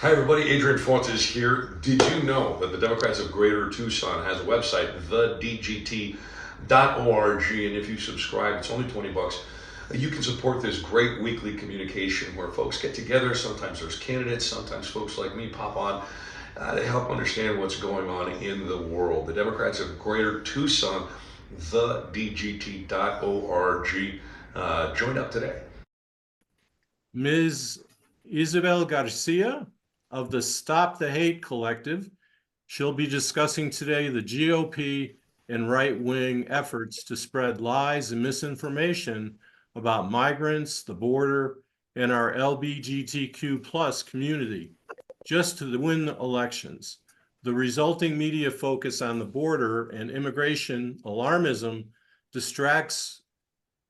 Hi, everybody. Adrian Fontes here. Did you know that the Democrats of Greater Tucson has a website, thedgt.org, and if you subscribe, it's only 20 bucks. You can support this great weekly communication where folks get together. Sometimes there's candidates, sometimes folks like me pop on to help understand what's going on in the world. The Democrats of Greater Tucson, thedgt.org. Join up today. Ms. Isabel Garcia of the Stop the Hate Collective. She'll be discussing today the GOP and right-wing efforts to spread lies and misinformation about migrants, the border, and our LGBTQ plus community, just to win elections. The resulting media focus on the border and immigration alarmism distracts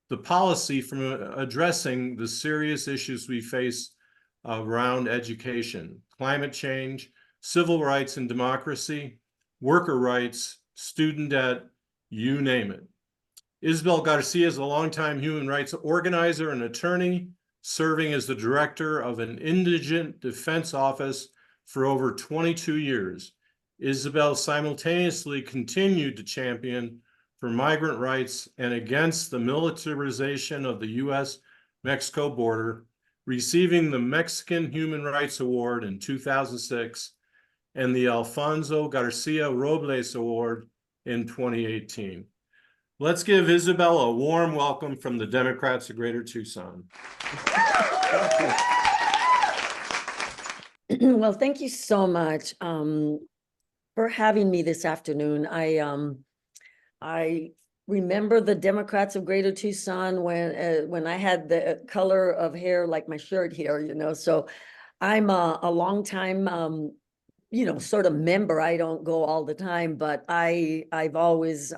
the policy from addressing the serious issues we face around education, climate change, civil rights and democracy, worker rights, student debt, you name it. Isabel Garcia is a longtime human rights organizer and attorney, serving as the director of an indigent defense office for over 22 years. Isabel simultaneously continued to champion for migrant rights and against the militarization of the U.S.-Mexico border, receiving the Mexican Human Rights Award in 2006 and the Alfonso Garcia Robles Award in 2018. Let's give Isabel a warm welcome from the Democrats of Greater Tucson. Well, thank you so much for having me this afternoon. I remember the Democrats of Greater Tucson when I had the color of hair like my shirt here, so I'm a long time, sort of member. I don't go all the time, but I've always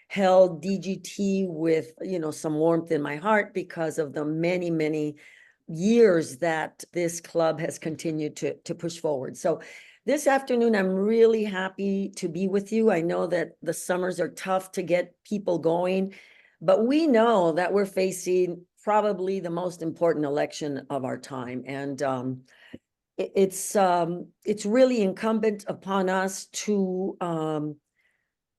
held DGT with, some warmth in my heart because of the many, many years that this club has continued to push forward. So this afternoon, I'm really happy to be with you. I know that the summers are tough to get people going, but we know that we're facing probably the most important election of our time. And it's really incumbent upon us to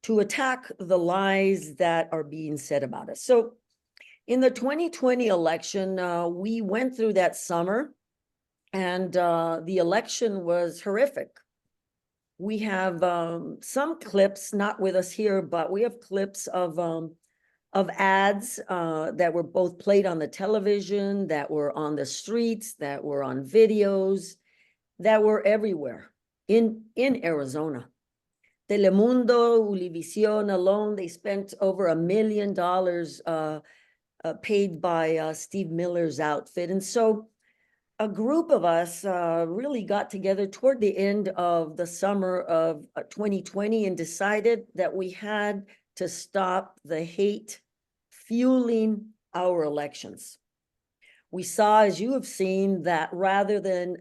attack the lies that are being said about us. So in the 2020 election, we went through that summer, and the election was horrific. We have some clips, not with us here, but we have clips of ads that were both played on the television, that were on the streets, that were on videos, that were everywhere in Arizona. Telemundo, Univision alone, they spent over $1 million paid by Steve Miller's outfit. And so a group of us really got together toward the end of the summer of 2020 and decided that we had to stop the hate fueling our elections. We saw, as you have seen, that rather than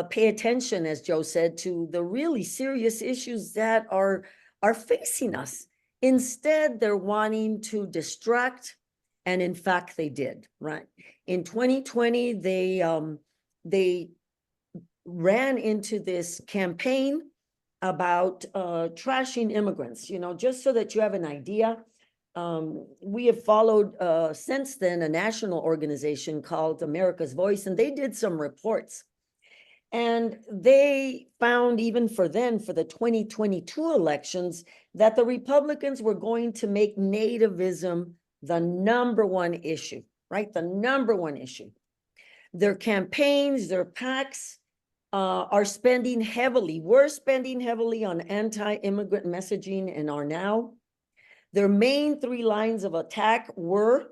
pay attention, as Joe said, to the really serious issues that are facing us, instead they're wanting to distract, and in fact they did. Right in 2020, they ran into this campaign about trashing immigrants. Just so that you have an idea, we have followed since then a national organization called America's Voice, and they did some reports. And they found, even for the 2022 elections, that the Republicans were going to make nativism the number one issue, right? The number one issue. Their campaigns, their PACs are spending heavily. We're spending heavily on anti-immigrant messaging and are now. Their main 3 lines of attack were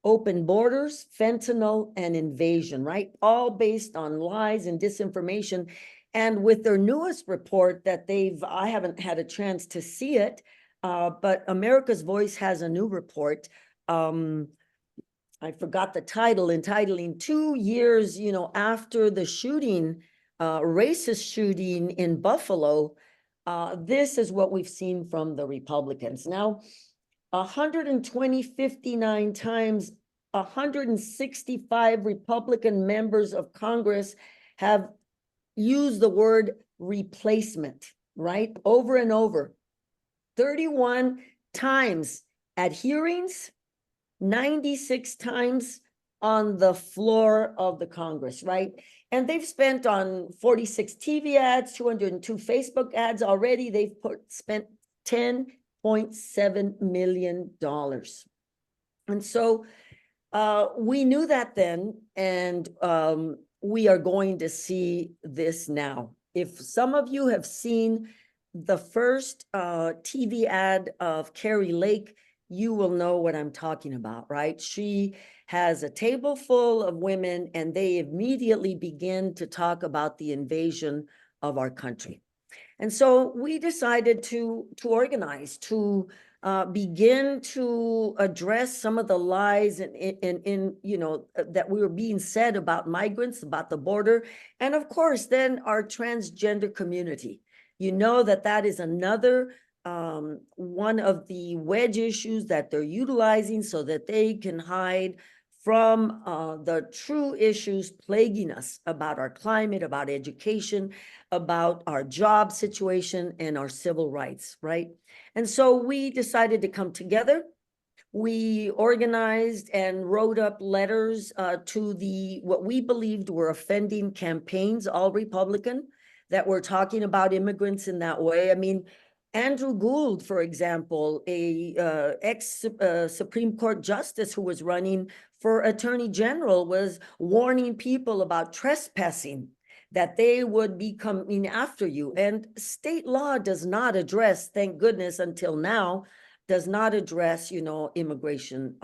open borders, fentanyl, and invasion, right? All based on lies and disinformation. And with their newest report that I haven't had a chance to see it, but America's Voice has a new report. I forgot the title, entitling 2 years, after the shooting, racist shooting in Buffalo. This is what we've seen from the Republicans. Now, 59 times, 165 Republican members of Congress have use the word replacement, right? Over and over. 31 times at hearings, 96 times on the floor of the Congress, right? And they've spent on 46 TV ads, 202 Facebook ads already. They've spent $10.7 million. And so we knew that then, and we are going to see this now. If some of you have seen the first TV ad of Carrie Lake, you will know what I'm talking about, right? She has a table full of women, and they immediately begin to talk about the invasion of our country. And so we decided to organize, to begin to address some of the lies and you know, that we were being said about migrants, about the border, and of course, then our transgender community. You know that is another one of the wedge issues that they're utilizing so that they can hide from the true issues plaguing us about our climate, about education, about our job situation, and our civil rights, right? And so we decided to come together. We organized and wrote up letters to what we believed were offending campaigns, all Republican, that were talking about immigrants in that way. I mean, Andrew Gould, for example, a ex-Supreme Court justice who was running for Attorney General, was warning people about trespassing, that they would be coming after you. And state law does not address, thank goodness until now, does not address, you know, immigration.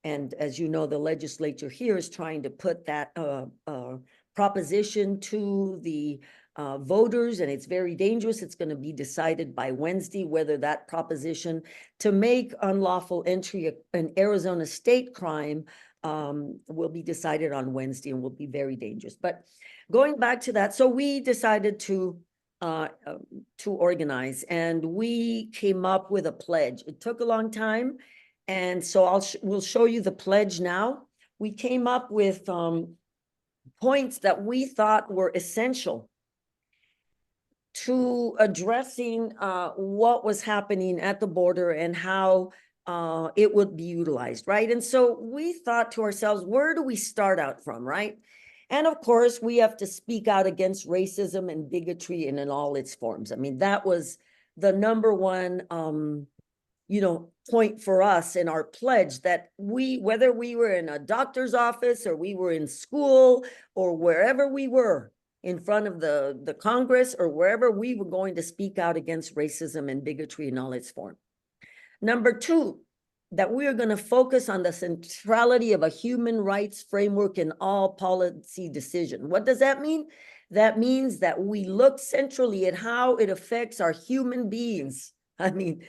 And as you know, the legislature here is trying to put that proposition to the voters, and it's very dangerous. It's going to be decided by Wednesday whether that proposition to make unlawful entry an Arizona state crime will be decided on Wednesday, and will be very dangerous. But going back to that, so we decided to organize, and we came up with a pledge. It took a long time, and so we'll show you the pledge now. We came up with points that we thought were essential to addressing what was happening at the border and how it would be utilized, right? And so we thought to ourselves, where do we start out from, right? And of course, we have to speak out against racism and bigotry in all its forms. I mean, that was the number one, you know, point for us in our pledge, that whether we were in a doctor's office or we were in school or wherever we were, in front of the Congress or wherever, we were going to speak out against racism and bigotry in all its form. Number two, that we are going to focus on the centrality of a human rights framework in all policy decision. What does that mean? That means that we look centrally at how it affects our human beings. I mean,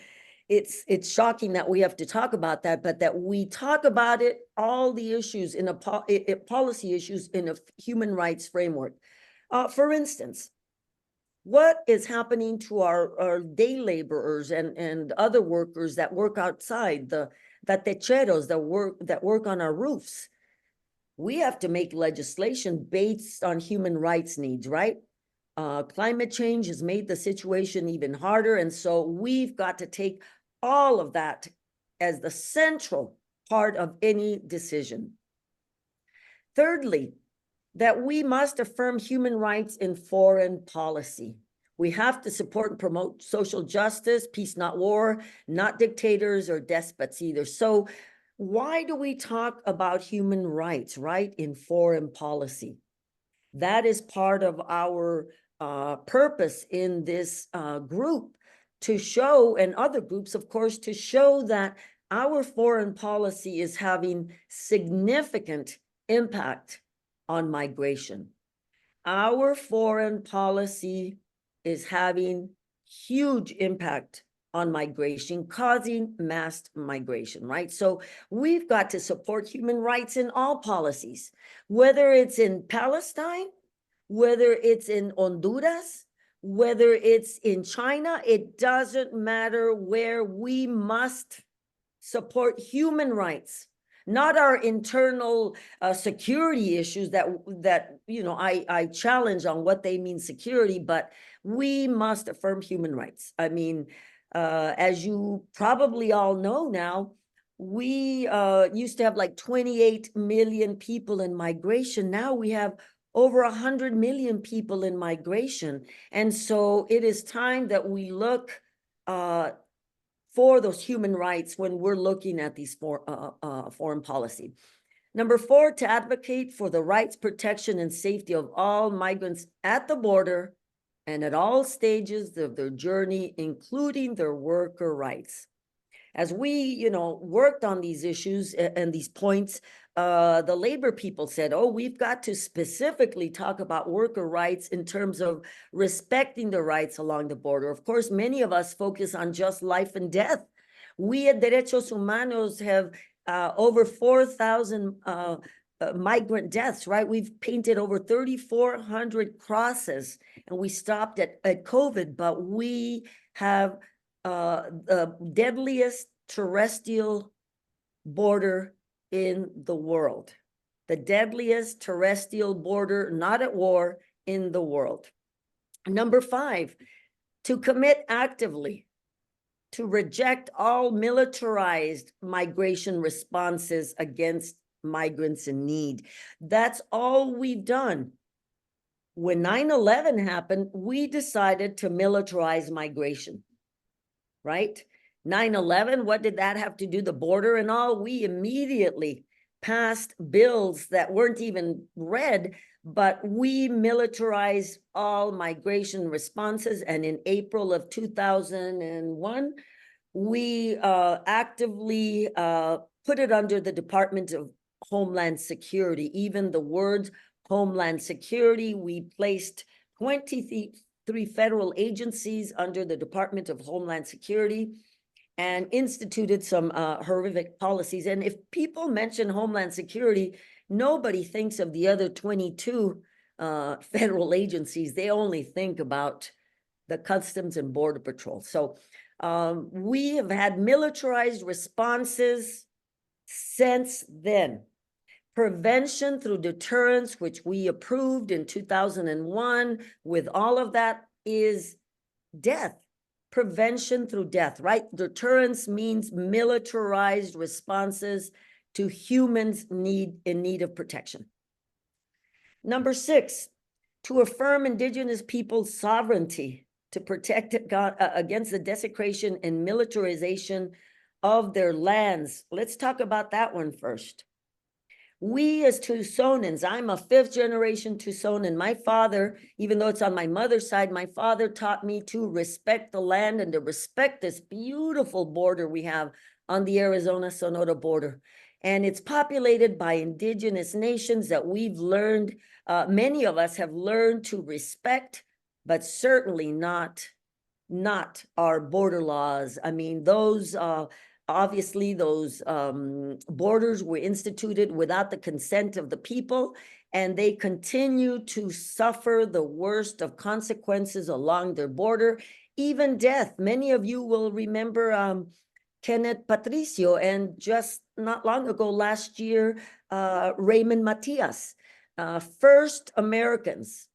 it's shocking that we have to talk about that, but that we talk about it, all the issues in policy issues in a human rights framework. For instance, what is happening to our day laborers and other workers that work outside, the techeros that work on our roofs? We have to make legislation based on human rights needs, right? Climate change has made the situation even harder, and so we've got to take all of that as the central part of any decision. Thirdly, that we must affirm human rights in foreign policy. We have to support and promote social justice, peace, not war, not dictators or despots either. So why do we talk about human rights, right, in foreign policy? That is part of our purpose in this group, to show, and other groups, of course, to show that our foreign policy is having significant impact on migration. Our foreign policy is having huge impact on migration, causing mass migration, right? So we've got to support human rights in all policies, whether it's in Palestine, whether it's in Honduras, whether it's in China. It doesn't matter where. We must support human rights, not our internal security issues that I challenge on what they mean security, but we must affirm human rights. I mean, as you probably all know now, we used to have like 28 million people in migration. Now we have over 100 million people in migration. And so it is time that we look for those human rights when we're looking at these foreign policy. Number 4, to advocate for the rights, protection, and safety of all migrants at the border and at all stages of their journey, including their worker rights. As we, worked on these issues and these points, the labor people said, oh, we've got to specifically talk about worker rights in terms of respecting the rights along the border. Of course, many of us focus on just life and death. We at Derechos Humanos have over 4,000 migrant deaths, right? We've painted over 3,400 crosses, and we stopped at COVID, but we have the deadliest terrestrial border in the world. The deadliest terrestrial border, not at war, in the world. Number 5, to commit actively to reject all militarized migration responses against migrants in need. That's all we've done. When 9/11 happened, we decided to militarize migration, right? 9/11, what did that have to do? The border and all? We immediately passed bills that weren't even read, but we militarized all migration responses. And in April of 2001, we actively put it under the Department of Homeland Security. Even the words Homeland Security, we placed 23 federal agencies under the Department of Homeland Security and instituted some horrific policies. And if people mention Homeland Security, nobody thinks of the other 22 federal agencies. They only think about the Customs and Border Patrol. So we have had militarized responses since then. Prevention through deterrence, which we approved in 2001, with all of that, is death. Prevention through death, right? Deterrence means militarized responses to humans in need of protection. Number 6, to affirm indigenous peoples' sovereignty, to protect against the desecration and militarization of their lands. Let's talk about that one first. We as Tucsonans, I'm a 5th generation Tucsonan. My father, even though it's on my mother's side, my father taught me to respect the land and to respect this beautiful border we have on the Arizona-Sonora border. And it's populated by indigenous nations that we've learned, many of us have learned to respect, but certainly not our border laws. I mean, those obviously, those borders were instituted without the consent of the people, and they continue to suffer the worst of consequences along their border, even death. Many of you will remember Kenneth Patricio, and just not long ago, last year, Raymond Matias, first Americans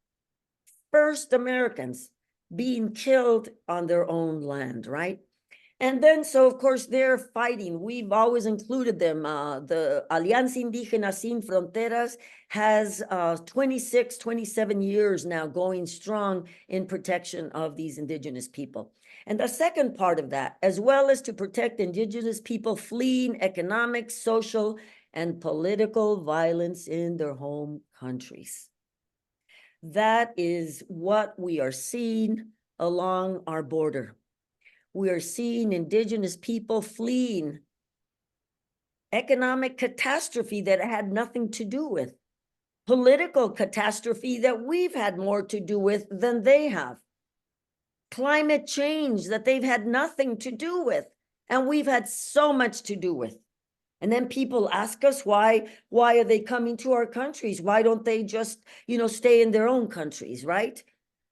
being killed on their own land, right? And then, so of course, they're fighting. We've always included them. The Alianza Indígena Sin Fronteras has 27 years now going strong in protection of these indigenous people. And the second part of that, as well as to protect indigenous people fleeing economic, social, and political violence in their home countries. That is what we are seeing along our border. We are seeing indigenous people fleeing economic catastrophe that had nothing to do with, political catastrophe that we've had more to do with than they have, climate change that they've had nothing to do with, and we've had so much to do with. And then people ask us, why are they coming to our countries? Why don't they just, stay in their own countries, right?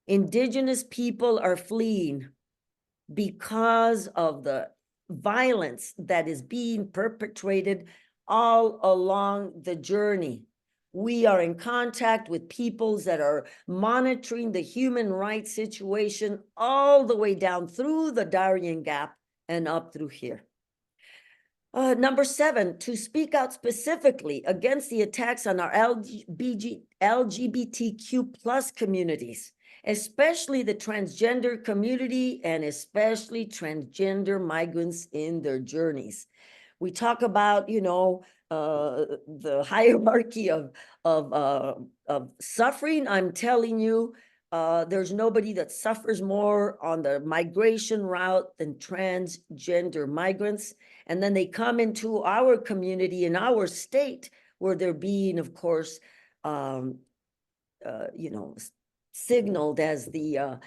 Indigenous people are fleeing because of the violence that is being perpetrated all along the journey. We are in contact with peoples that are monitoring the human rights situation all the way down through the Darien Gap and up through here. Number 7, to speak out specifically against the attacks on our LGBTQ plus communities, especially the transgender community and especially transgender migrants in their journeys. We talk about, the hierarchy of suffering. I'm telling you, there's nobody that suffers more on the migration route than transgender migrants. And then they come into our community in our state where they're being, of course, signaled as the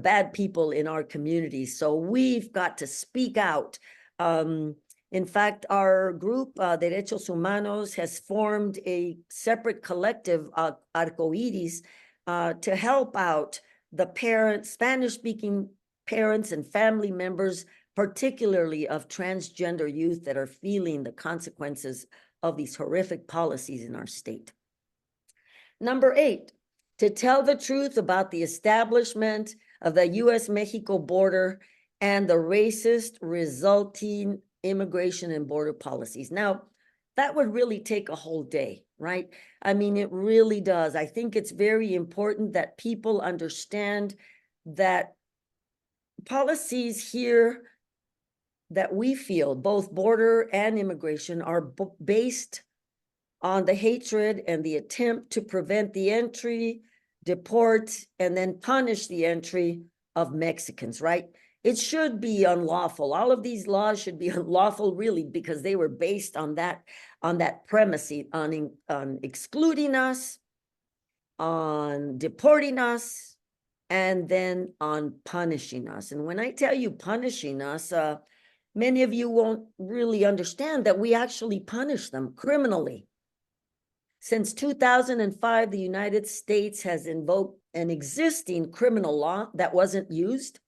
bad people in our community. So we've got to speak out. In fact, our group, Derechos Humanos, has formed a separate collective, Arcoiris, to help out the parents, Spanish-speaking parents and family members, particularly of transgender youth that are feeling the consequences of these horrific policies in our state. Number 8, to tell the truth about the establishment of the U.S.-Mexico border and the racist resulting immigration and border policies. Now, that would really take a whole day, right? I mean, it really does. I think it's very important that people understand that policies here that we feel, both border and immigration, are based on the hatred and the attempt to prevent the entry, deport, and then punish the entry of Mexicans, right? It should be unlawful. All of these laws should be unlawful, really, because they were based on that premise, on excluding us, on deporting us, and then on punishing us. And when I tell you punishing us, many of you won't really understand that we actually punish them criminally. Since 2005, the United States has invoked an existing criminal law that wasn't used,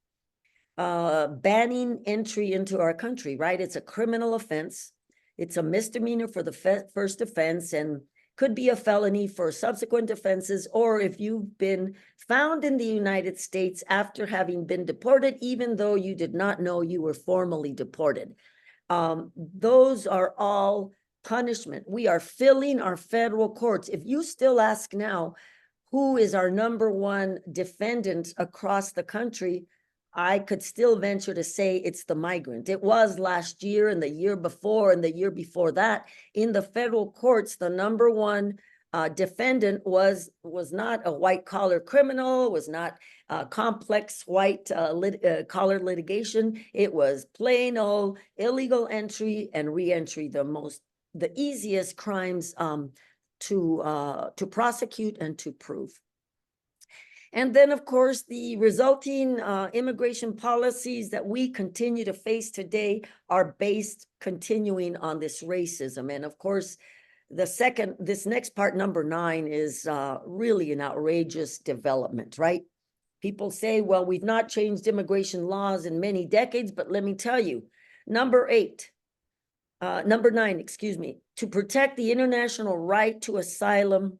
banning entry into our country, right? It's a criminal offense. It's a misdemeanor for the first offense and could be a felony for subsequent offenses, or if you've been found in the United States after having been deported, even though you did not know you were formally deported. Those are all punishment. We are filling our federal courts. If you still ask now, who is our number one defendant across the country, I could still venture to say it's the migrant. It was last year and the year before and the year before that. In the federal courts, the number one defendant was not a white collar criminal, was not complex white collar litigation. It was plain old illegal entry and re-entry, the easiest crimes to prosecute and to prove. And then, of course, the resulting immigration policies that we continue to face today are based continuing on this racism. And of course, this next part, number 9, is really an outrageous development, right? People say, well, we've not changed immigration laws in many decades, but let me tell you, number 9, excuse me, to protect the international right to asylum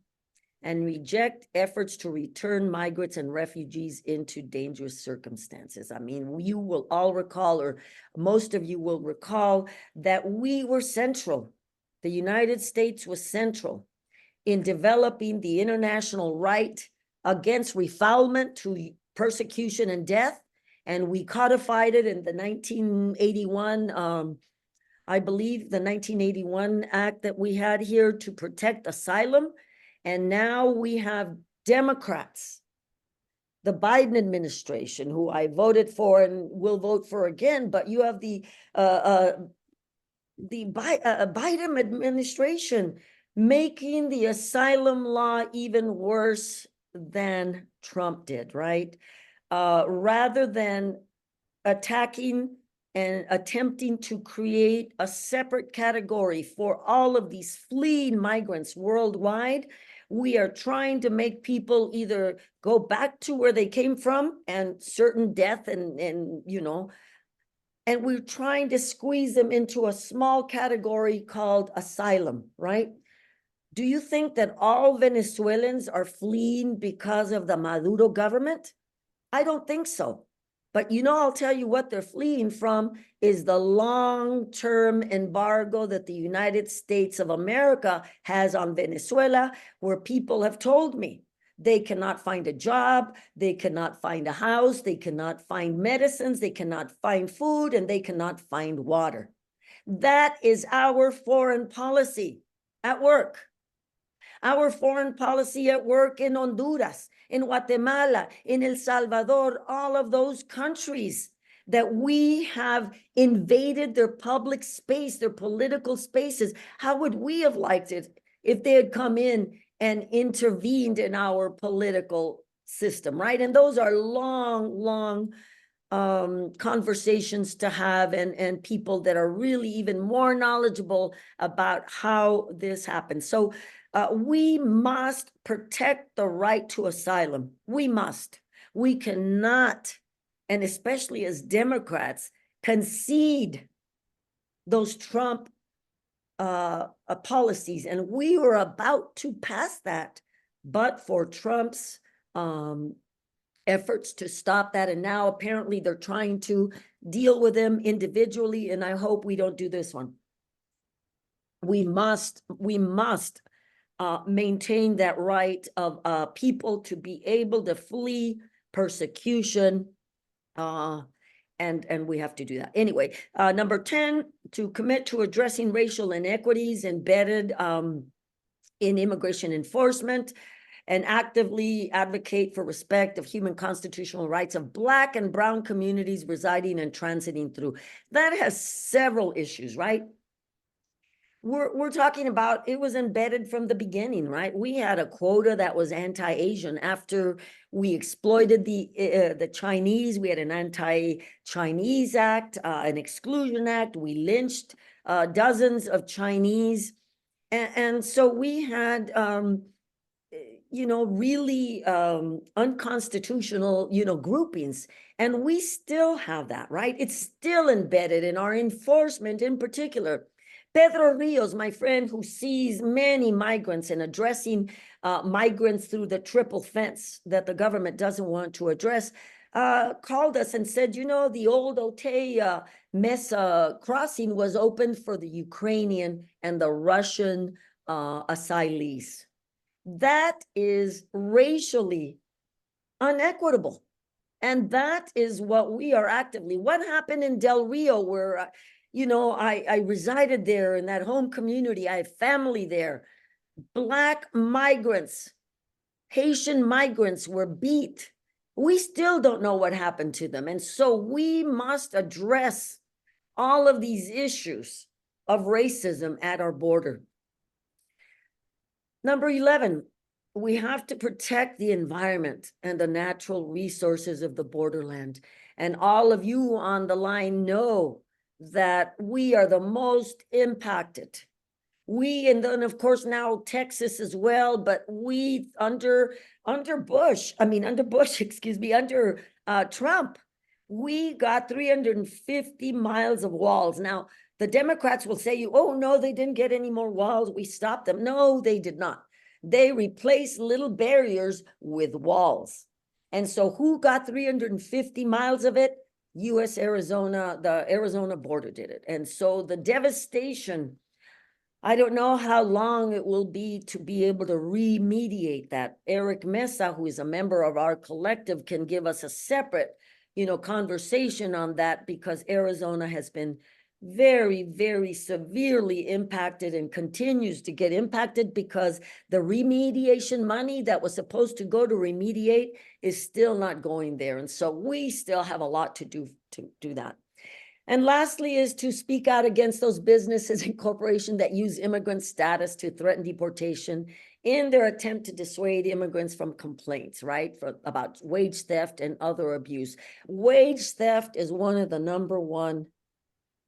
and reject efforts to return migrants and refugees into dangerous circumstances. I mean, you will all recall, or most of you will recall, that we were central. The United States was central in developing the international right against refoulement to persecution and death. And we codified it in the 1981, I believe the 1981 act that we had here to protect asylum. And now we have Democrats, the Biden administration, who I voted for and will vote for again, but you have the Biden administration making the asylum law even worse than Trump did, right? Rather than attacking and attempting to create a separate category for all of these fleeing migrants worldwide, we are trying to make people either go back to where they came from and certain death and and we're trying to squeeze them into a small category called asylum, right? Do you think that all Venezuelans are fleeing because of the Maduro government? I don't think so. But I'll tell you what they're fleeing from is the long-term embargo that the United States of America has on Venezuela, where people have told me they cannot find a job, they cannot find a house, they cannot find medicines, they cannot find food, and they cannot find water. That is our foreign policy at work. Our foreign policy at work in Honduras, in Guatemala, in El Salvador, all of those countries that we have invaded their public space, their political spaces. How would we have liked it if they had come in and intervened in our political system, right? And those are long conversations to have, and people that are really even more knowledgeable about how this happens. So we must protect the right to asylum. We must. We cannot, and especially as Democrats, concede those Trump policies. And we were about to pass that, but for Trump's efforts to stop that. And now apparently they're trying to deal with them individually. And I hope we don't do this one. We must maintain that right of people to be able to flee persecution. And we have to do that. Anyway, number 10, to commit to addressing racial inequities embedded in immigration enforcement, and actively advocate for respect of human constitutional rights of Black and brown communities residing and transiting through. That has several issues, right? We're talking about, it was embedded from the beginning, right? We had a quota that was anti-Asian after we exploited the Chinese. We had an anti-Chinese act, an exclusion act. We lynched dozens of Chinese. And so we had, really unconstitutional, groupings. And we still have that, right? It's still embedded in our enforcement in particular. Pedro Rios, my friend, who sees many migrants and addressing migrants through the triple fence that the government doesn't want to address, called us and said, the old Otay Mesa crossing was opened for the Ukrainian and the Russian asylees. That is racially unequitable. And that is what we are actively. What happened in Del Rio, where, I resided there in that home community. I have family there. Black migrants, Haitian migrants were beat. We still don't know what happened to them. And so we must address all of these issues of racism at our border. Number 11, we have to protect the environment and the natural resources of the borderland. And all of you on the line know that we are the most impacted. We, and then of course now Texas as well, but we under Trump, we got 350 miles of walls. Now, the Democrats will say, oh, no, they didn't get any more walls. We stopped them. No, they did not. They replaced little barriers with walls. And so who got 350 miles of it? Arizona, the Arizona border did it. And so the devastation, I don't know how long it will be to be able to remediate that. Eric Mesa, who is a member of our collective, can give us a separate, conversation on that, because Arizona has been very, very severely impacted and continues to get impacted because the remediation money that was supposed to go to remediate is still not going there. And so we still have a lot to do that. And lastly is to speak out against those businesses and corporations that use immigrant status to threaten deportation in their attempt to dissuade immigrants from complaints, right? About wage theft and other abuse. Wage theft is one of the number one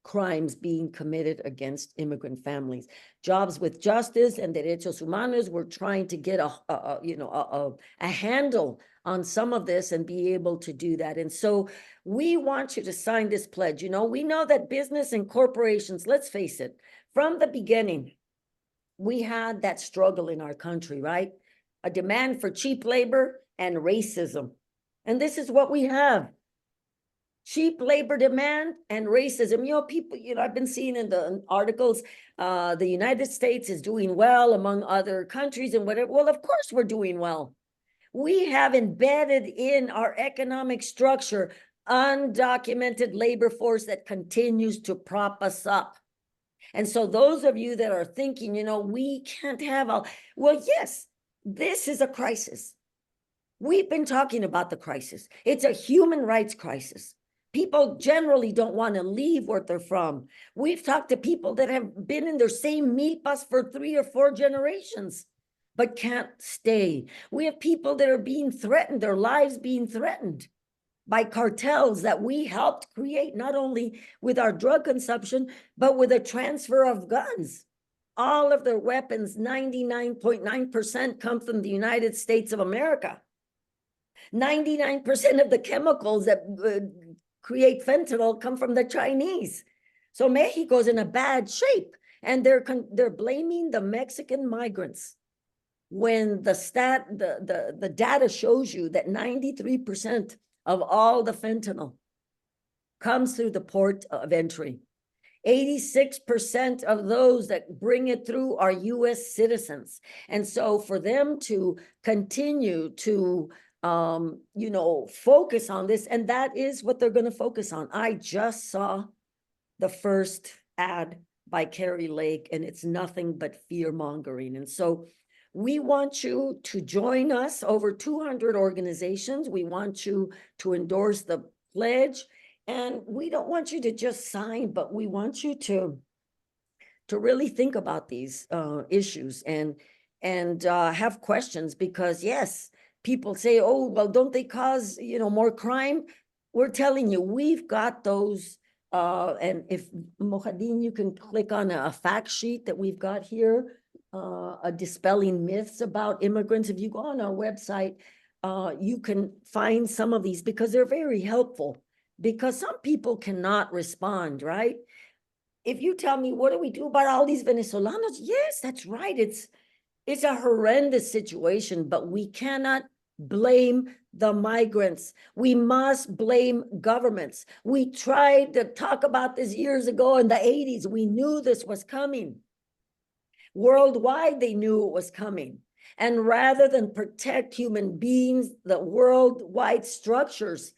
crimes being committed against immigrant families. Jobs with Justice and Derechos Humanos were trying to get a handle on some of this and be able to do that. And so we want you to sign this pledge. You know, we know that business and corporations, let's face it, from the beginning, we had that struggle in our country, right? A demand for cheap labor and racism. And this is what we have. Cheap labor demand and racism. You know, people, you know, I've been seeing in the articles, the United States is doing well among other countries and whatever. Well, of course we're doing well. We have embedded in our economic structure undocumented labor force that continues to prop us up. And so those of you that are thinking, you know, we can't have all, well, yes, this is a crisis. We've been talking about the crisis. It's a human rights crisis. People generally don't want to leave where they're from. We've talked to people that have been in their same milpas for 3 or 4 generations, but can't stay. We have people that are being threatened, their lives being threatened by cartels that we helped create, not only with our drug consumption, but with a transfer of guns. All of their weapons, 99.9% come from the United States of America. 99% of the chemicals that create fentanyl come from the Chinese. So Mexico's in a bad shape, and they're blaming the Mexican migrants. When the data shows you that 93% of all the fentanyl comes through the port of entry. 86% of those that bring it through are US citizens. And so for them to continue to you know, focus on this, and that is what they're going to focus on. I just saw the first ad by Carrie Lake, and it's nothing but fear mongering. And so we want you to join us, over 200 organizations. We want you to endorse the pledge, and we don't want you to just sign, but we want you to really think about these issues and have questions, because yes, people say, oh, well, don't they cause, you know, more crime? We're telling you, we've got those. And if Mojadin, you can click on a fact sheet that we've got here, dispelling myths about immigrants. If you go on our website, you can find some of these, because they're very helpful, because some people cannot respond, right? If you tell me, what do we do about all these Venezolanos? Yes, that's right. It's a horrendous situation, but we cannot blame the migrants. We must blame governments. We tried to talk about this years ago in the 80s. We knew this was coming. Worldwide, they knew it was coming. And rather than protect human beings, the worldwide structures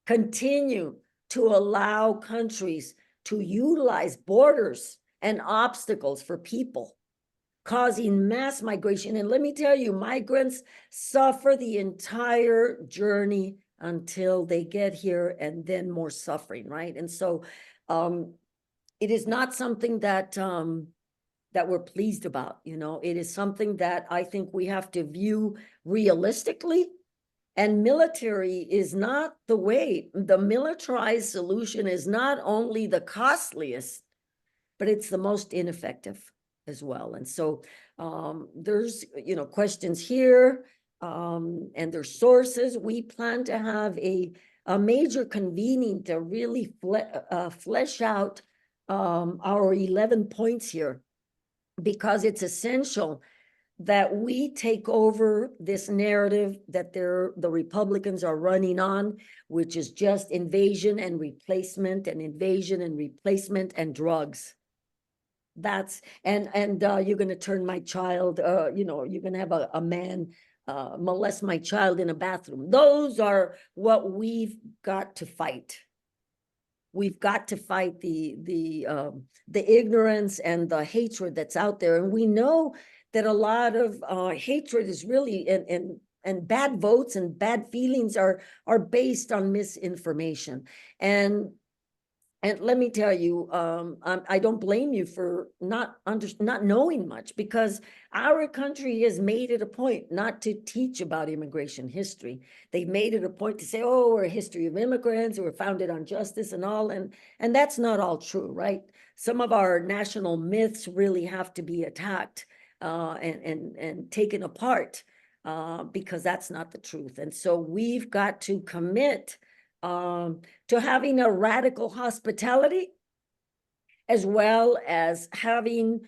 continue to allow countries to utilize borders and obstacles for people, causing mass migration. And let me tell you, migrants suffer the entire journey until they get here, and then more suffering, right? And so it is not something that that we're pleased about. You know, it is something that I think we have to view realistically. And military is not the way. The militarized solution is not only the costliest, but it's the most ineffective as well. And so there's, you know, questions here, and there's sources. We plan to have a major convening to really flesh out our 11 points here, because it's essential that we take over this narrative that the Republicans are running on, which is just invasion and replacement and invasion and replacement and drugs. That's, and you're going to turn my child, you know, you're going to have a man molest my child in a bathroom. Those are what we've got to fight. We've got to fight the ignorance and the hatred that's out there. And we know that a lot of hatred is really, and bad votes and bad feelings are based on misinformation. And let me tell you, I don't blame you for not knowing much, because our country has made it a point not to teach about immigration history. They've made it a point to say, oh, we're a history of immigrants, we're founded on justice and all, and that's not all true, right? Some of our national myths really have to be attacked and taken apart. because that's not the truth. And so we've got to commit to having a radical hospitality, as well as having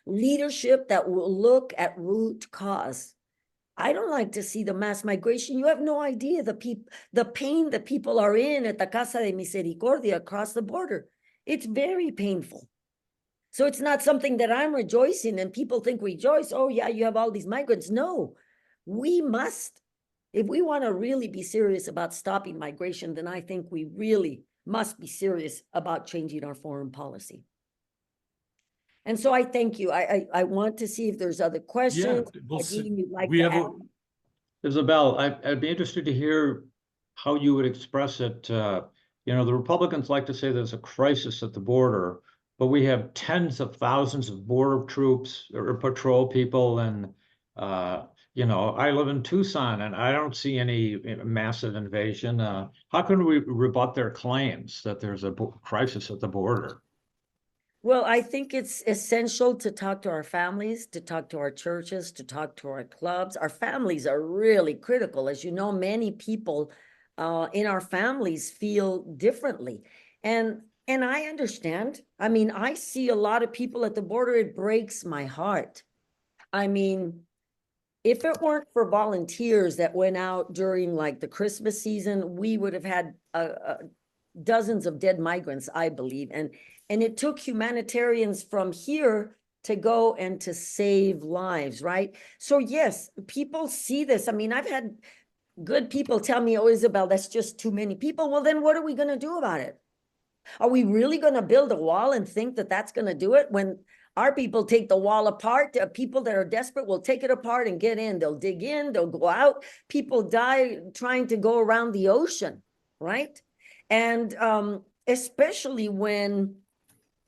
leadership that will look at root cause. I don't like to see the mass migration. You have no idea the pain that people are in at the Casa de Misericordia across the border. It's very painful. So it's not something that I'm rejoicing and people think rejoice. Oh yeah, you have all these migrants. No, we must. If we want to really be serious about stopping migration, then I think we really must be serious about changing our foreign policy. And so I thank you. I want to see if there's other questions. we'll see. Nadine, you'd like We to have add? Isabel, I'd be interested to hear how you would express it. You know, the Republicans like to say there's a crisis at the border, but we have tens of thousands of border troops or patrol people. And, you know, I live in Tucson and I don't see any massive invasion. How can we rebut their claims that there's a crisis at the border? Well, I think it's essential to talk to our families, to talk to our churches, to talk to our clubs. Our families are really critical. As you know, many people in our families feel differently. And I understand. I mean, I see a lot of people at the border. It breaks my heart. I mean, if it weren't for volunteers that went out during like the Christmas season, we would have had dozens of dead migrants, I believe. And it took humanitarians from here to go and to save lives, right? So yes, people see this. I mean, I've had good people tell me, oh, Isabel, that's just too many people. Well, then what are we going to do about it? Are we really going to build a wall and think that that's going to do it? When our people take the wall apart, people that are desperate will take it apart and get in. They'll dig in, they'll go out. People die trying to go around the ocean, right? And especially when,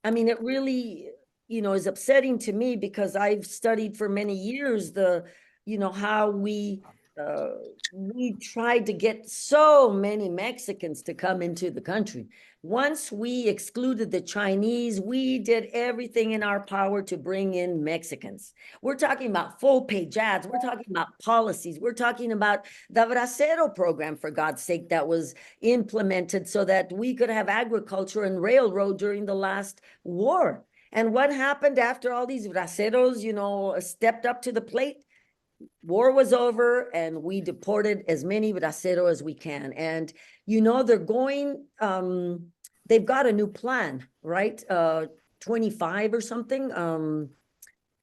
I mean, it really, you know, is upsetting to me because I've studied for many years how we tried to get so many Mexicans to come into the country. Once we excluded the Chinese, we did everything in our power to bring in Mexicans. We're talking about full-page ads. We're talking about policies. We're talking about the Bracero program, for God's sake, that was implemented so that we could have agriculture and railroad during the last war. And what happened after all these Braceros, you know, stepped up to the plate? War was over and we deported as many Bracero as we can. And, you know, they're going, they've got a new plan, right? 25 or something.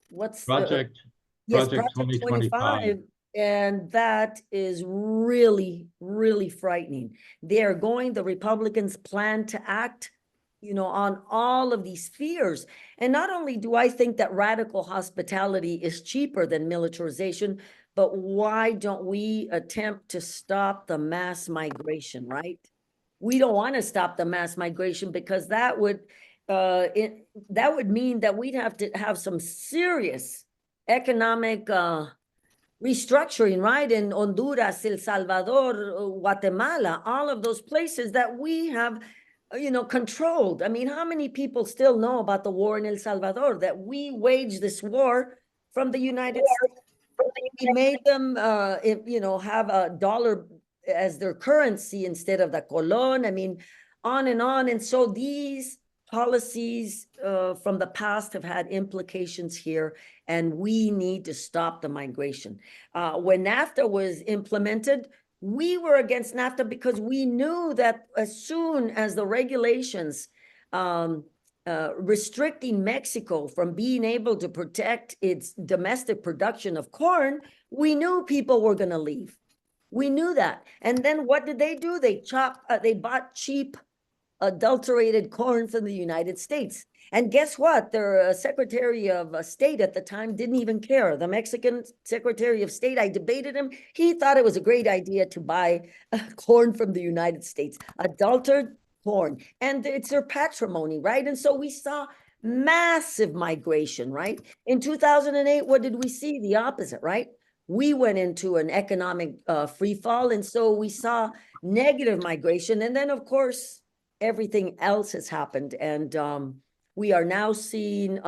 What's Project yes, Project Project 2025. 25. And that is really, really frightening. They are going, the Republicans plan to act, you know, on all of these fears. And not only do I think that radical hospitality is cheaper than militarization, but why don't we attempt to stop the mass migration, right? We don't want to stop the mass migration because that would mean that we'd have to have some serious economic restructuring, right? In Honduras, El Salvador, Guatemala, all of those places that we have, you know, controlled. I mean, how many people still know about the war in El Salvador, that we waged this war from the United States? We made them, you know, have a dollar as their currency instead of the colon. I mean, on and on. And so these policies from the past have had implications here, and we need to stop the migration. When NAFTA was implemented, we were against NAFTA because we knew that as soon as the regulations restricting Mexico from being able to protect its domestic production of corn, we knew people were going to leave. We knew that. And then what did they do? They bought cheap adulterated corn from the United States. And guess what? Their Secretary of State at the time didn't even care. The Mexican Secretary of State, I debated him. He thought it was a great idea to buy corn from the United States, adulterated corn. And it's their patrimony, right? And so we saw massive migration, right? In 2008, what did we see? The opposite, right? We went into an economic free fall. And so we saw negative migration. And then, of course, everything else has happened. And we are now seeing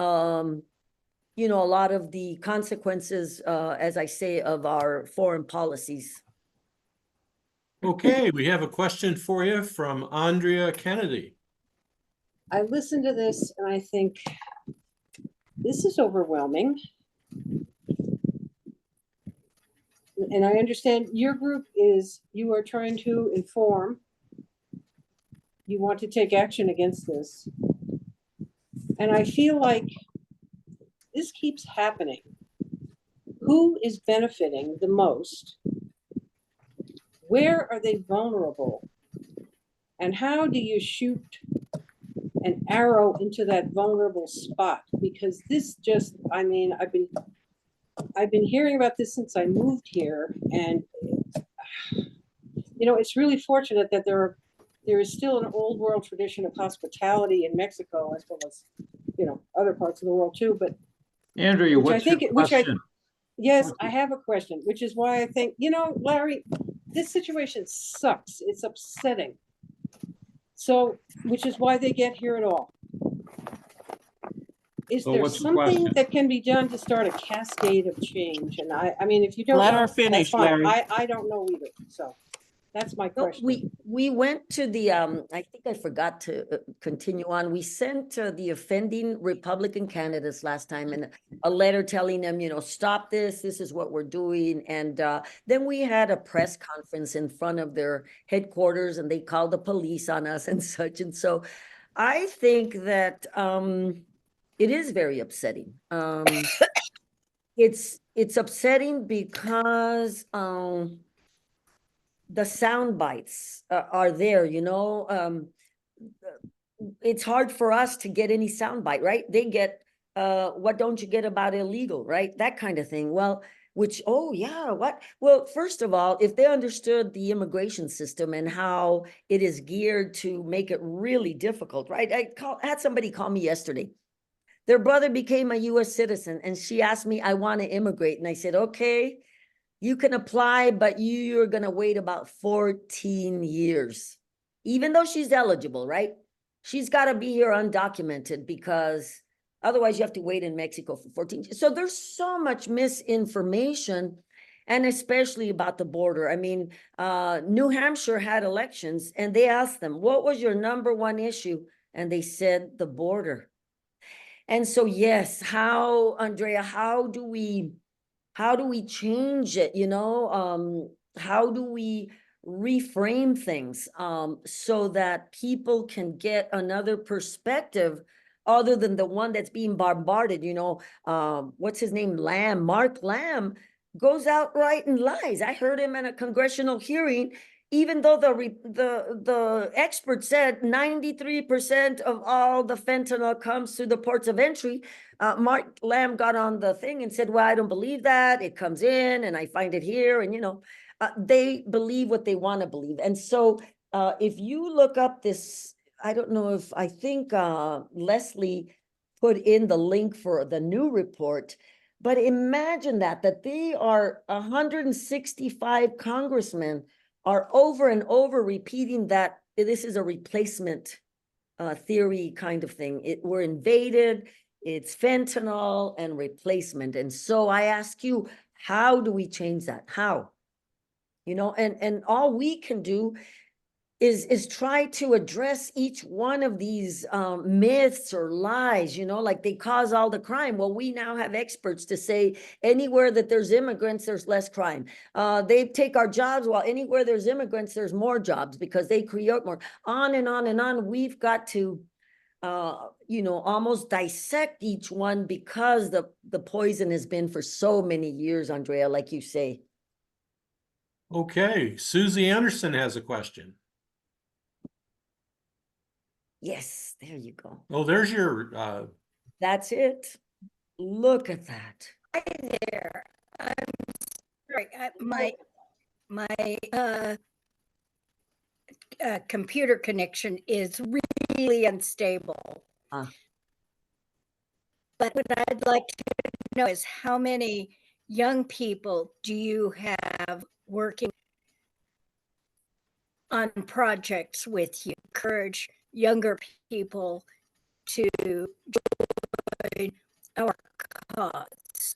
you know, a lot of the consequences, as I say, of our foreign policies. Okay, we have a question for you from Andrea Kennedy. I listen to this and I think, this is overwhelming. And I understand your group is, you are trying to inform. You want to take action against this. And I feel like this keeps happening. Who is benefiting the most? Where are they vulnerable? And how do you shoot an arrow into that vulnerable spot? Because this just, I mean, I've been hearing about this since I moved here, and you know, it's really fortunate that there is still an old world tradition of hospitality in Mexico, as well as, you know, other parts of the world too. But Andrea, which I what's your think, question? yes, I have a question, which is why I think, you know, Larry, this situation sucks. It's upsetting. So, which is why they get here at all. Is So there what's the something question? that can be done to start a cascade of change? And I mean, if you don't Let know, her that's finish, fine. Larry. I don't know either. So that's my No, question. we went to the, I think I forgot to continue on. We sent the offending Republican candidates last time and a letter telling them, you know, stop this, this is what we're doing. And then we had a press conference in front of their headquarters and they called the police on us and such. And so I think that it is very upsetting. It's upsetting because the sound bites are there, you know. It's hard for us to get any sound bite, right? They get, what don't you get about illegal, right? That kind of thing. Well, which, oh yeah, what? Well, first of all, if they understood the immigration system and how it is geared to make it really difficult, right? I had somebody call me yesterday. Their brother became a US citizen and she asked me, I want to immigrate. And I said, okay, you can apply, but you're going to wait about 14 years, even though she's eligible, right? She's got to be here undocumented because otherwise you have to wait in Mexico for 14 years. So there's so much misinformation, and especially about the border. I mean, New Hampshire had elections and they asked them, what was your #1 issue? And they said the border. And so, yes, how, Andrea, how do we change it, you know? How do we reframe things so that people can get another perspective other than the one that's being bombarded, you know? What's his name? Mark Lamb goes outright and lies. I heard him in a congressional hearing, even though the expert said 93% of all the fentanyl comes through the ports of entry. Mark Lamb got on the thing and said, well, I don't believe that. It comes in and I find it here. And, you know, they believe what they want to believe. And so if you look up this, I don't know if, I think Leslie put in the link for the new report, but imagine that they are 165 congressmen are over and over repeating that this is a replacement theory kind of thing. We're invaded, it's fentanyl and replacement. And so I ask you, how do we change that? How? You know, and all we can do is try to address each one of these myths or lies, you know, like they cause all the crime. Well, we now have experts to say anywhere that there's immigrants, there's less crime. They take our jobs. Well, anywhere there's immigrants, there's more jobs because they create more. On and on and on. We've got to you know, almost dissect each one because the poison has been for so many years, Andrea, like you say. Okay, Susie Anderson has a question. Yes, there you go. Oh, there's your That's it. Look at that. Hi there. I'm sorry. My computer connection is really unstable. But what I'd like to know is how many young people do you have working on projects with you? Encourage younger people to join our cause?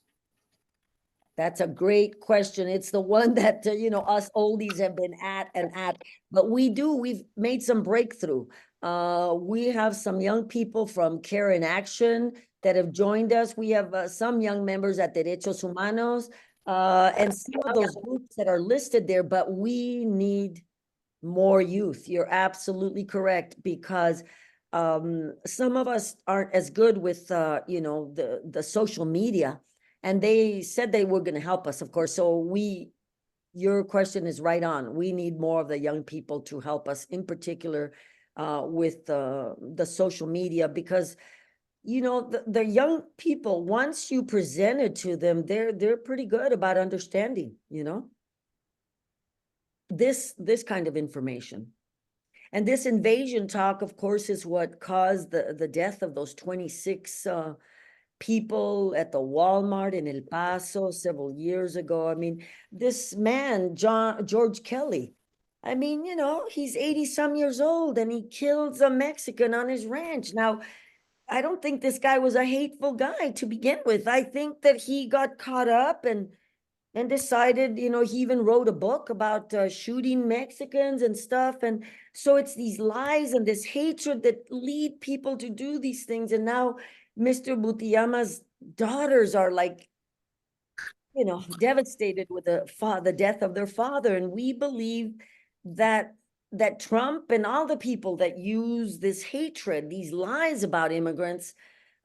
That's a great question. It's the one that, us oldies have been at, but we've made some breakthrough. We have some young people from Care in Action that have joined us. We have some young members at Derechos Humanos, and some of those groups that are listed there, but we need more youth. You're absolutely correct, because some of us aren't as good with, the social media. And they said they were going to help us, of course. So your question is right on. We need more of the young people to help us, in particular, with the social media, because the young people, once you present it to them, they're pretty good about understanding, this kind of information. And this invasion talk, of course, is what caused the death of those 26 people at the Walmart in El Paso several years ago. I mean, this man, George Kelly, I mean, he's 80 some years old and he kills a Mexican on his ranch. Now, I don't think this guy was a hateful guy to begin with. I think that he got caught up and decided, he even wrote a book about shooting Mexicans and stuff. And so it's these lies and this hatred that lead people to do these things. And now Mr. Butiyama's daughters are like, devastated with the death of their father. And we believe that Trump and all the people that use this hatred, these lies about immigrants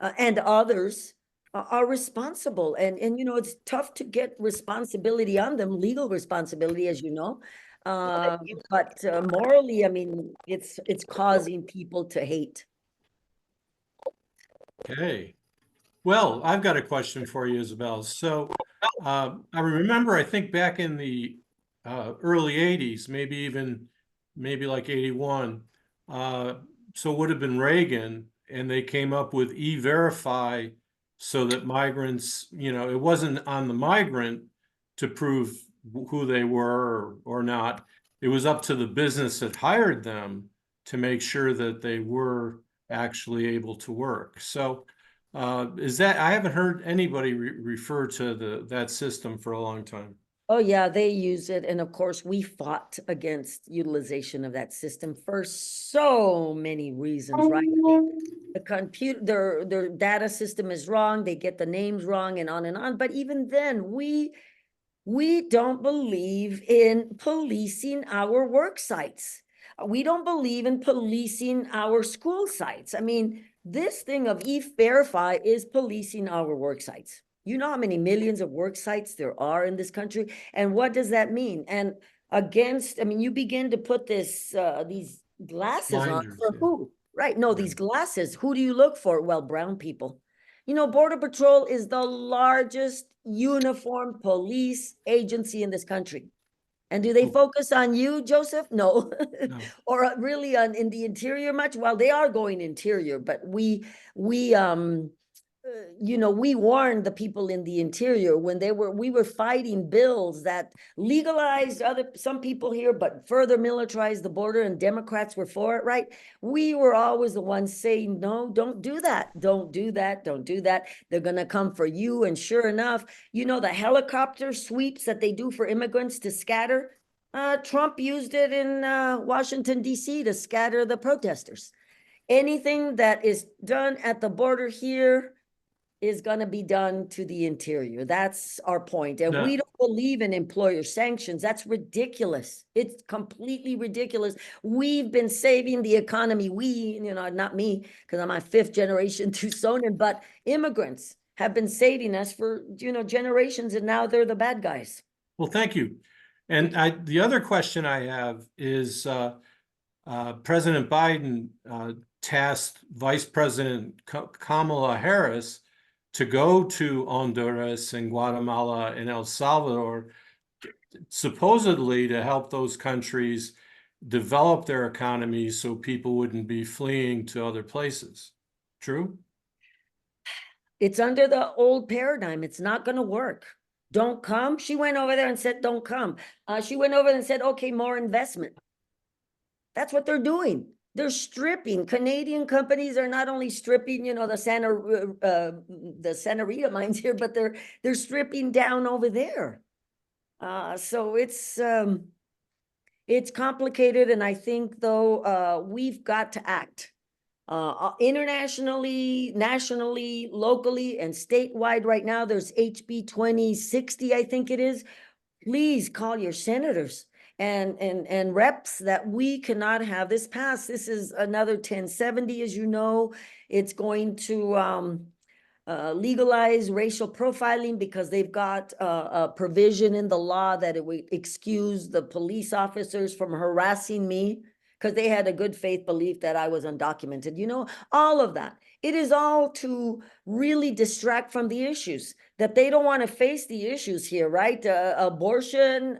and others are responsible. And it's tough to get responsibility on them, legal responsibility, as you know. But morally, I mean, it's causing people to hate. Okay. Well, I've got a question for you, Isabel. So I remember, I think back in the early 80s, maybe like 81, so it would have been Reagan, and they came up with E-Verify so that migrants, it wasn't on the migrant to prove who they were or not. It was up to the business that hired them to make sure that they were actually able to work. So I haven't heard anybody refer to that system for a long time. Oh, yeah, they use it. And of course, we fought against utilization of that system for so many reasons, right? I mean, the computer, their data system is wrong. They get the names wrong and on and on. But even then, we don't believe in policing our work sites. We don't believe in policing our school sites. I mean, this thing of E-Verify is policing our work sites. You know how many millions of work sites there are in this country? And what does that mean? And you begin to put these glasses on Blinders, for yeah. who? Right, no, these glasses, who do you look for? Well, brown people. Border Patrol is the largest uniformed police agency in this country. And do they focus on you, Joseph? No. No. Or really in the interior much? Well, they are going interior, but we warned the people in the interior when we were fighting bills that legalized some people here, but further militarized the border, and Democrats were for it, right? We were always the ones saying, no, don't do that. Don't do that. Don't do that. They're going to come for you. And sure enough, the helicopter sweeps that they do for immigrants to scatter, Trump used it in Washington, D.C. to scatter the protesters. Anything that is done at the border here is going to be done to the interior. That's our point. And we don't believe in employer sanctions. That's ridiculous. It's completely ridiculous. We've been saving the economy. Not me, because I'm a fifth generation Tucsonan, but immigrants have been saving us for, generations, and now they're the bad guys. Well, thank you. And the other question I have is President Biden tasked Vice President Kamala Harris to go to Honduras and Guatemala and El Salvador, supposedly to help those countries develop their economies so people wouldn't be fleeing to other places. True? It's under the old paradigm. It's not going to work. Don't come. She went over there and said, don't come. She went over and said, okay, more investment. That's what they're doing. They're stripping. Canadian companies are not only stripping, you know, the Santa Rita mines here, but they're stripping down over there. So it's complicated, and I think though we've got to act internationally, nationally, locally, and statewide. Right now, there's HB 2060, I think it is. Please call your senators and reps that we cannot have this pass. This is another 1070, as you know. It's going to legalize racial profiling because they've got a provision in the law that it would excuse the police officers from harassing me because they had a good faith belief that I was undocumented. You know, all of that. It is all to really distract from the issues, that they don't want to face the issues here, right? Abortion,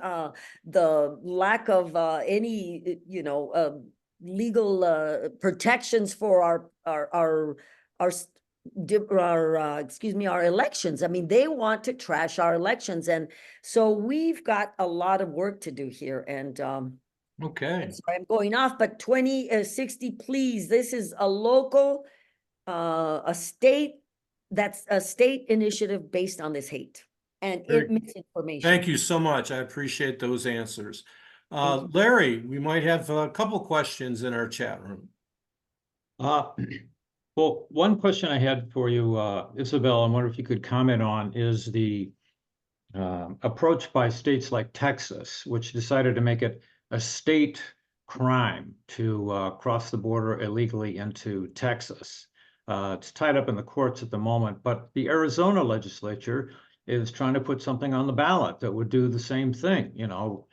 the lack of any, you know, legal protections for our excuse me, our elections. I mean, they want to trash our elections. And so we've got a lot of work to do here. And Okay. I'm sorry, I'm going off, but 2060, please, this is a local, a state, that's a state initiative based on this hate and Very- misinformation. Thank you so much. I appreciate those answers. Thank you. Larry, we might have a couple questions in our chat room. Well, one question I had for you, Isabel, I wonder if you could comment on is the approach by states like Texas, which decided to make it a state crime to cross the border illegally into Texas. It's tied up in the courts at the moment, but the Arizona legislature is trying to put something on the ballot that would do the same thing. You know,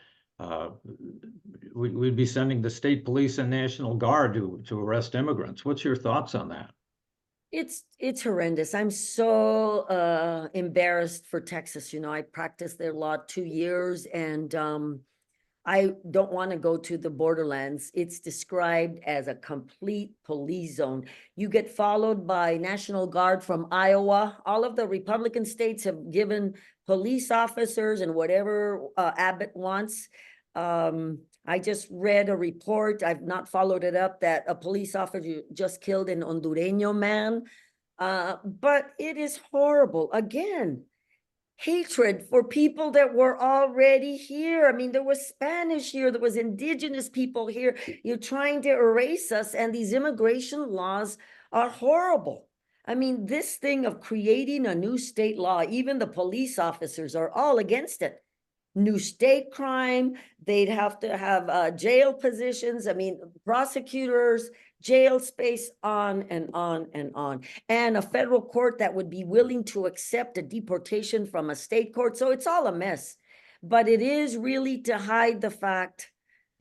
we'd be sending the state police and National Guard to arrest immigrants. What's your thoughts on that? It's horrendous. I'm so embarrassed for Texas. You know, I practiced their law 2 years, and I don't want to go to the borderlands. It's described as a complete police zone. You get followed by National Guard from Iowa. All of the Republican states have given police officers and whatever Abbott wants. I just read a report, I've not followed it up, that a police officer just killed an Hondureño man. But it is horrible. Again, hatred for people that were already here. I mean, there was Spanish here, there was indigenous people here. You're trying to erase us, and these immigration laws are horrible. I mean, this thing of creating a new state law, even the police officers are all against it. New state crime, they'd have to have jail positions, I mean, prosecutors, jail space, on and on and on. And a federal court that would be willing to accept a deportation from a state court. So it's all a mess. But it is really to hide the fact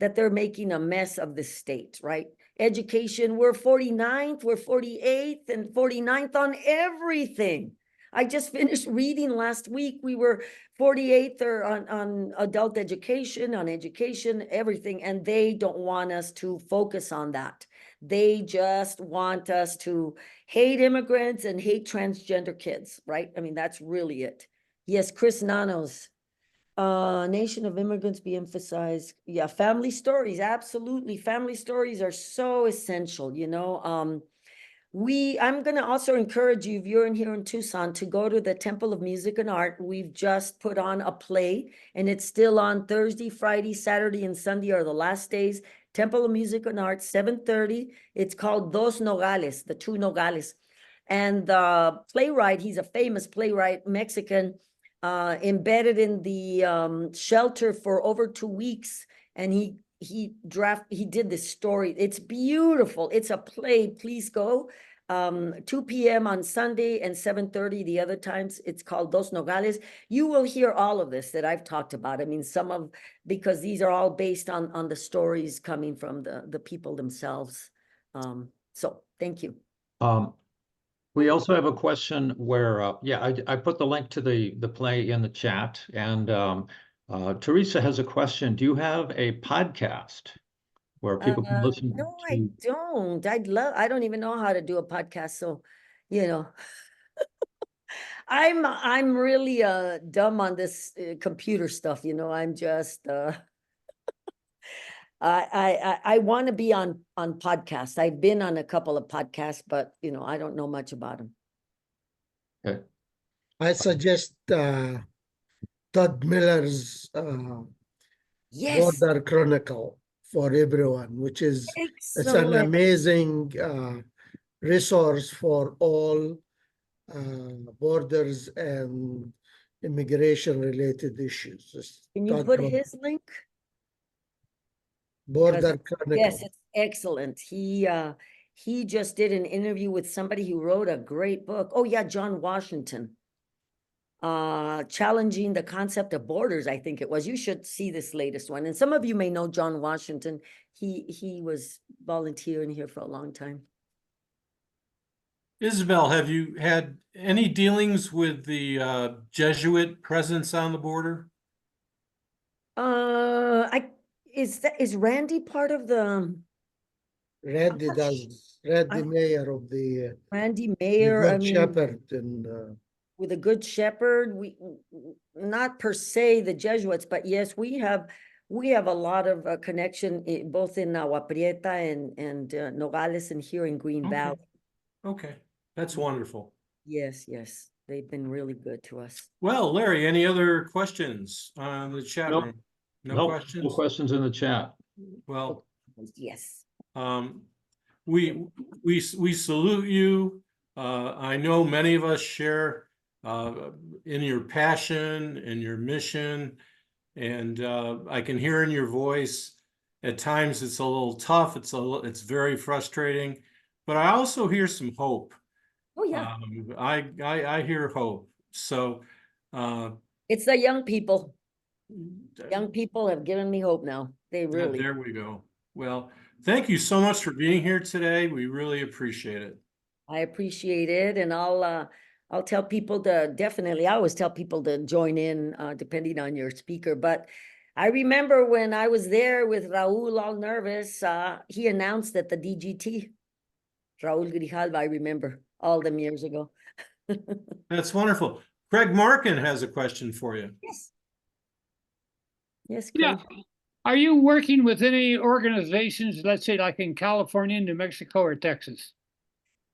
that they're making a mess of the state, right? Education, we're 49th, we're 48th and 49th on everything. I just finished reading last week. We were 48th or on adult education, on education, everything. And they don't want us to focus on that. They just want us to hate immigrants and hate transgender kids, right? I mean, that's really it. Yes, Chris Nanos. Nation of immigrants be emphasized. Yeah, family stories, absolutely. Family stories are so essential, you know. I'm going to also encourage you, if you're in here in Tucson, to go to the Temple of Music and Art. We've just put on a play, and it's still on Thursday, Friday, Saturday, and Sunday are the last days. Temple of Music and Art, 7:30. It's called Dos Nogales, the two Nogales. And the playwright, he's a famous playwright, Mexican, embedded in the shelter for over 2 weeks. And he did this story. It's beautiful. It's a play. Please go. 2 p.m. on Sunday and 7:30 the other times. It's called Dos Nogales. You will hear all of this that I've talked about. I mean, because these are all based on the stories coming from the people themselves. So thank you. We also have a question where, I put the link to the play in the chat, and Teresa has a question. Do you have a podcast where people can listen No, to? I don't. I don't even know how to do a podcast. So, you know, I'm really dumb on this computer stuff. You know, I'm just I want to be on podcasts. I've been on a couple of podcasts, but you know, I don't know much about them. Okay. I suggest Todd Miller's Yes, Border Chronicle for everyone, which is it's an excellent. amazing resource for all borders and immigration related issues. It's Can you Todd put Miller. his link? Border Yes, Chronicle. it's excellent. He just did an interview with somebody who wrote a great book. Oh yeah, John Washington. Challenging the concept of borders, I think it was. You should see this latest one. And some of you may know John Washington. He was volunteering here for a long time. Isabel, have you had any dealings with the Jesuit presence on the border? Is Randy part of the Randy not does. Randy I'm- Mayer of the Randy Mayer? I Good mean, Shepherd and with the Good Shepherd, not per se the Jesuits, but yes, we have a lot of connection both in Agua Prieta and Nogales and here in Green Okay. Valley. Okay, that's wonderful. Yes, they've been really good to us. Well, Larry, any other questions on the chat Nope. room? No Nope, questions? no questions in the chat. Well, Yes, we salute you. I know many of us share in your passion and your mission, and I can hear in your voice at times it's a little tough. It's very frustrating, but I also hear some hope. oh yeah, I hear hope. So it's the young people. Young people have given me hope now. They really. there we go. Well, thank you so much for being here today. We really appreciate it. I appreciate it, and I'll tell people to definitely. I always tell people to join in, depending on your speaker. But I remember when I was there with Raul, all nervous. He announced at the DGT. Raul Grijalva, I remember all them years ago. That's wonderful. Craig Markin has a question for you. Yes. Yes, Yeah. Craig. Are you working with any organizations, let's say like in California, New Mexico, or Texas?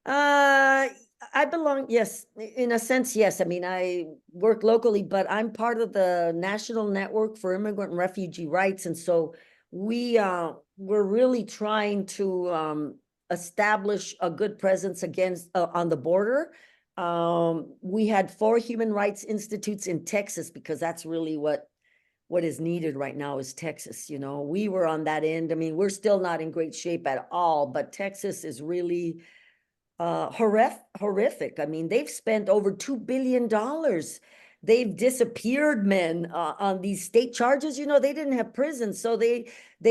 I belong, yes, in a sense, yes. I mean, I work locally, but I'm part of the National Network for Immigrant and Refugee Rights. And so we're really trying to establish a good presence against on the border. We had 4 human rights institutes in Texas because that's really what is needed right now is Texas. You know, we were on that end. I mean, we're still not in great shape at all, but Texas is really horrific. I mean, they've spent over $2 billion. They've disappeared men on these state charges. You know, they didn't have prisons, so they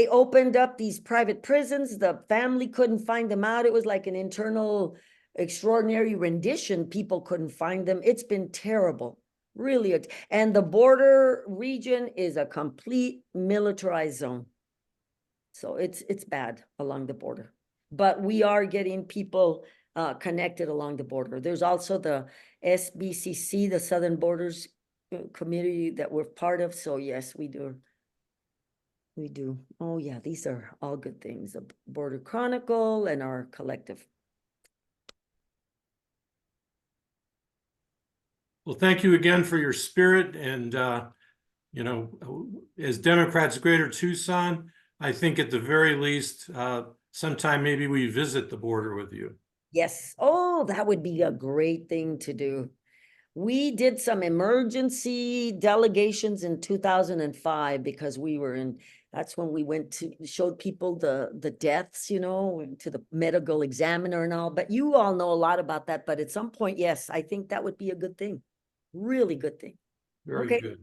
opened up these private prisons. The family couldn't find them out. It was like an internal extraordinary rendition. People couldn't find them. It's been terrible, really. And the border region is a complete militarized zone. So it's bad along the border, but we are getting people connected along the border. There's also the SBCC, the Southern Borders Committee that we're part of. So yes, we do. We do. Oh yeah, these are all good things. The Border Chronicle and our collective. Well, thank you again for your spirit. And, you know, as Democrats Greater Tucson, I think at the very least, sometime maybe we visit the border with you. Yes. Oh, that would be a great thing to do. We did some emergency delegations in 2005 because we were in, that's when we went to, showed people the deaths, you know, to the medical examiner and all. But you all know a lot about that. But at some point, yes, I think that would be a good thing. Really good thing. Very Okay. good.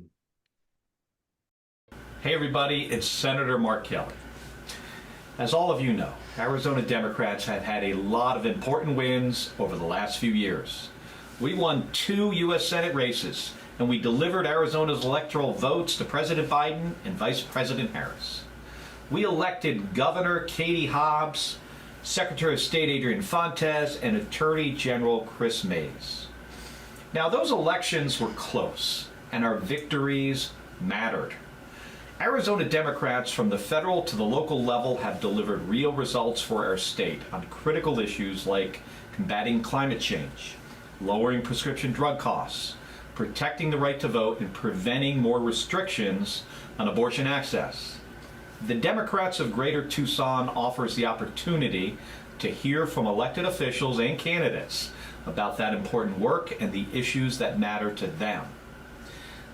Hey everybody, it's Senator Mark Kelly. As all of you know, Arizona Democrats have had a lot of important wins over the last few years. We won 2 U.S. Senate races, and we delivered Arizona's electoral votes to President Biden and Vice President Harris. We elected Governor Katie Hobbs, Secretary of State Adrian Fontes, and Attorney General Chris Mays. Now, those elections were close, and our victories mattered. Arizona Democrats from the federal to the local level have delivered real results for our state on critical issues like combating climate change, lowering prescription drug costs, protecting the right to vote, and preventing more restrictions on abortion access. The Democrats of Greater Tucson offers the opportunity to hear from elected officials and candidates about that important work and the issues that matter to them.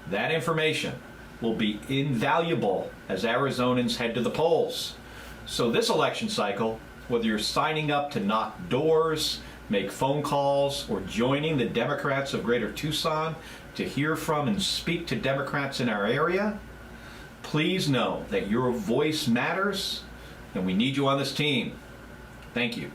That information will be invaluable as Arizonans head to the polls. So this election cycle, whether you're signing up to knock doors, make phone calls, or joining the Democrats of Greater Tucson to hear from and speak to Democrats in our area, please know that your voice matters and we need you on this team. Thank you.